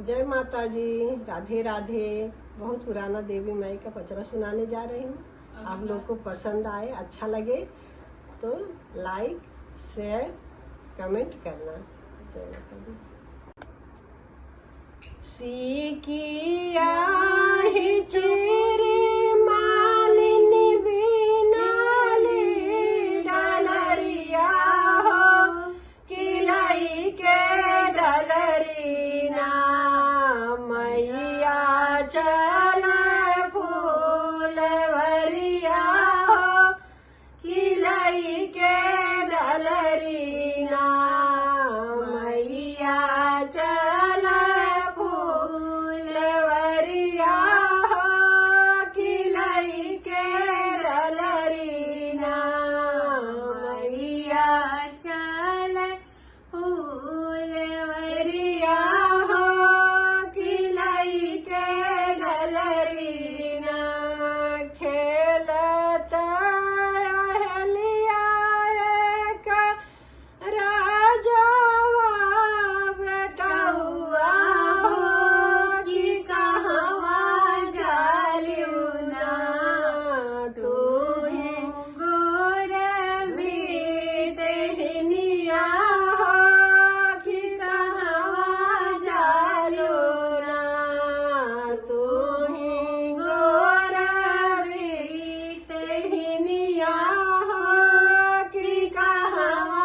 जय माता जी, राधे राधे। बहुत पुराना देवी माई का पचरा सुनाने जा रही हूँ। आप लोग को पसंद आए, अच्छा लगे तो लाइक शेयर कमेंट करना। जय माता दी। सीकिया ही चेरी मालिनी बिनाली डलरिया हो, किलाई के डलरी ना मैया चल फूलवरिया हो, किलाई के डलरी ना मैया चल फूलवरिया हो, किलाई के डलरी ना मैया चल फूलवरिया हो, किलाई के डलरी ना खेलत अहलिया एक राजवा बेटौआ हो, कि कहवा जालियू ना तू गोर बेटहिनिया हो, कि कहवा जालियू ना तू गोर बेटहिनिया हो, कि कहवा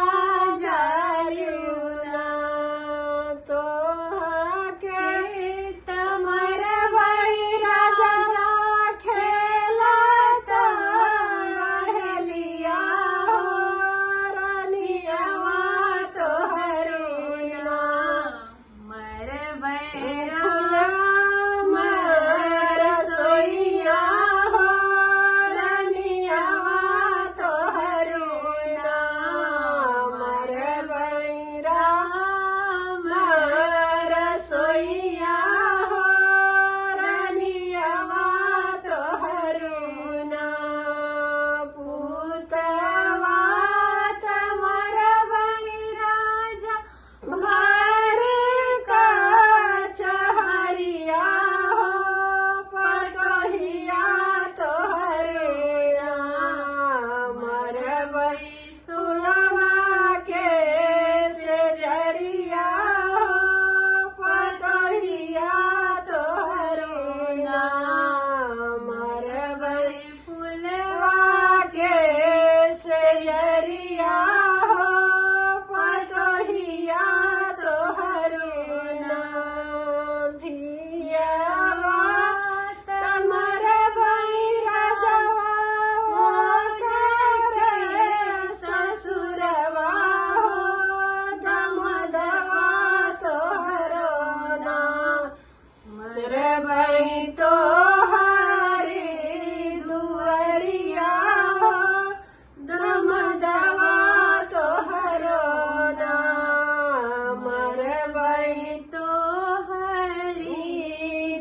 जालियू ना तोहके तमर बैराजा खेलत अहलिया हो, रानियवा तोहरे ना मर बैरा मर सोइया हो, रानियवा तोहरे ना मर बैरा मर सोइया हो, रानियवा तोहरे ना पूतवा तमर बैराजा भर का चहरिया हो, पतोहिया तोहरे ना मर सुलवा के सेजरिया हो, पतोहिया तोहरे ना मर फुलवा के सेजरिया हो, पतोहिया तोहरे ना धियवा तमर बैराजवा वो करे ससुरवा हो, दमदवा तोहरो ना मर बई तोहरी दुअरिया हो, दमदवा तोहरो ना मर बई तोहरी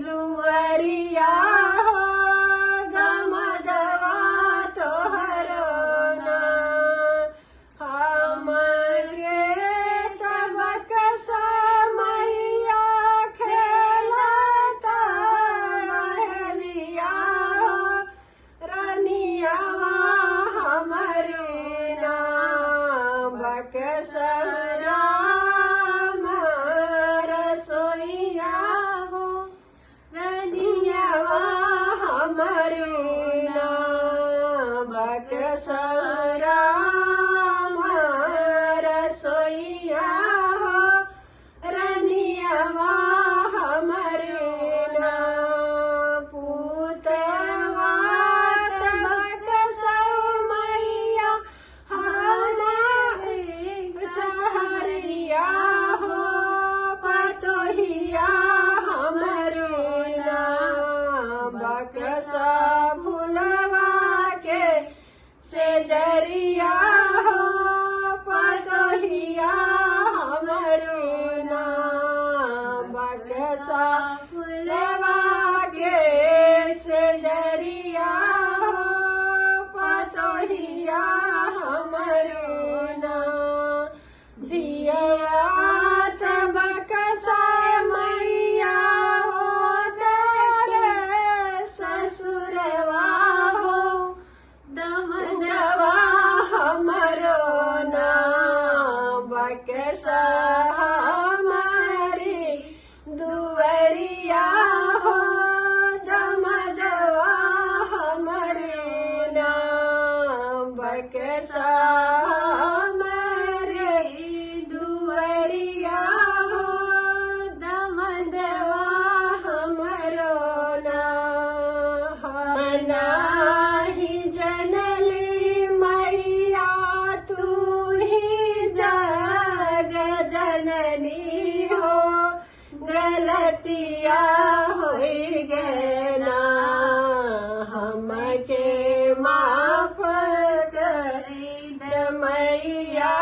दुअरिया हो, दमदवा तोहरो ना हमरे तबक समैया खेलत अहलिया हो, रानियवा हमरे ना बकसरा रसोइया हो, रानियवा हमरे ना बकसरा रसोइया हो, रानियवा हमरे ना पूतवा तबक समैया हमारे चहरिया हो, पतोहिया हमरे ना बकसा फुलवा के सेजरिया हो, पतोहिया हमरे ना बकसा फुलवा के सेजरिया हो, पतोहिया हमरे ना दिया तबक सा मैया गलतिया होई गए ना, हमके माफ करी द मैया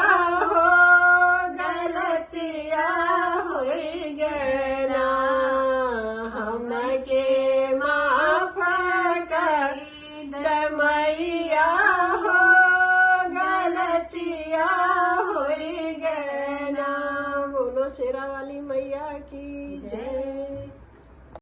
हो, गलतिया होई गए ना, हमके माफ करी द मैया हो, गलतिया होई गए ना। बोलो शेरा वाली मैया की जय।